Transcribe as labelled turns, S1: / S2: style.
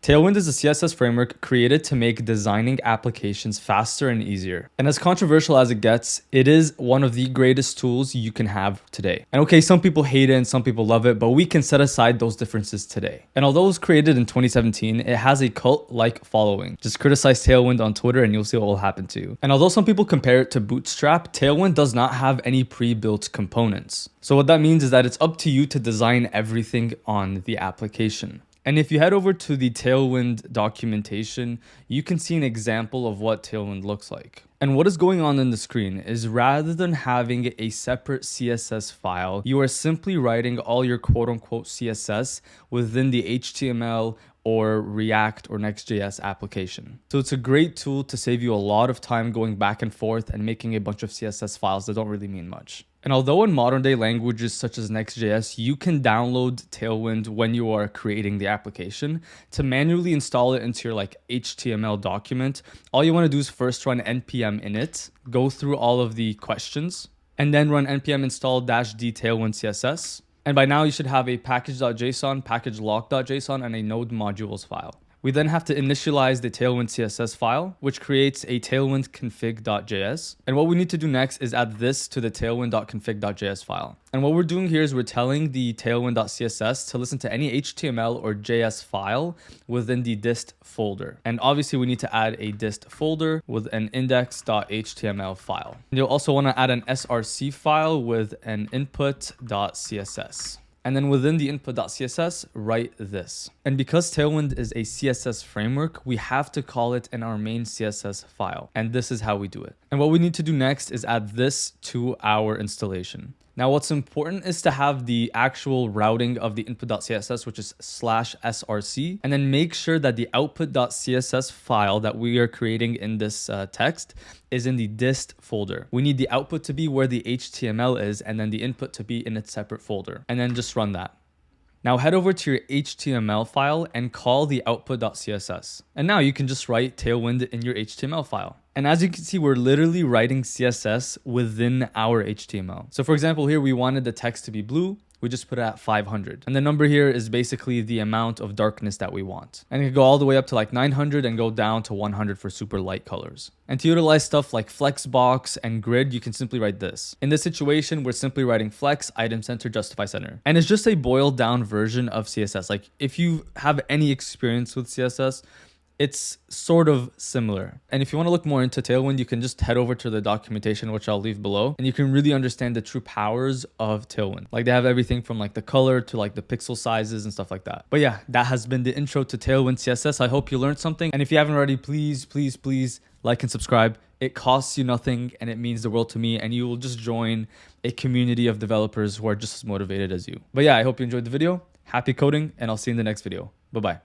S1: Tailwind is a CSS framework created to make designing applications faster and easier. And as controversial as it gets, it is one of the greatest tools you can have today. And okay, some people hate it and some people love it, but we can set aside those differences today. And although it was created in 2017, it has a cult-like following. Just criticize Tailwind on Twitter and you'll see what will happen to you. And although some people compare it to Bootstrap, Tailwind does not have any pre-built components. So what that means is that it's up to you to design everything on the application. And if you head over to the Tailwind documentation, you can see an example of what Tailwind looks like. And what is going on in the screen is rather than having a separate CSS file, you are simply writing all your quote-unquote CSS within the HTML or React or Next.js application. So it's a great tool to save you a lot of time going back and forth and making a bunch of CSS files that don't really mean much. And although in modern day languages such as Next.js, you can download Tailwind when you are creating the application, to manually install it into your HTML document, all you want to do is first run npm init, go through all of the questions, and then run npm install -d tailwind css. And by now you should have a package.json, package.lock.json, and a node modules file. We then have to initialize the Tailwind CSS file, which creates a tailwind config.js. And what we need to do next is add this to the tailwind.config.js file. And what we're doing here is we're telling the tailwind.css to listen to any HTML or JS file within the dist folder. And obviously we need to add a dist folder with an index.html file. And you'll also want to add an src file with an input.css. And then within the input.css, write this. And because Tailwind is a CSS framework, we have to call it in our main CSS file. And this is how we do it. And what we need to do next is add this to our installation. Now, what's important is to have the actual routing of the input.css, which is /src, and then make sure that the output.css file that we are creating in this text is in the dist folder. We need the output to be where the HTML is, and then the input to be in its separate folder, and then just run that. Now head over to your HTML file and call the output.css. And now you can just write Tailwind in your HTML file. And as you can see, we're literally writing CSS within our HTML. So for example, here we wanted the text to be blue. We just put it at 500. And the number here is basically the amount of darkness that we want. And it can go all the way up to 900 and go down to 100 for super light colors. And to utilize stuff like flexbox and grid, you can simply write this. In this situation, we're simply writing flex, item center, justify center. And it's just a boiled down version of CSS. If you have any experience with CSS, it's sort of similar. And if you want to look more into Tailwind, you can just head over to the documentation, which I'll leave below, and you can really understand the true powers of Tailwind. They have everything from the color to the pixel sizes and stuff like that. But yeah, that has been the intro to Tailwind CSS. I hope you learned something. And if you haven't already, please, please, please like and subscribe. It costs you nothing and it means the world to me, and you will just join a community of developers who are just as motivated as you. But yeah, I hope you enjoyed the video. Happy coding, and I'll see you in the next video. Bye-bye.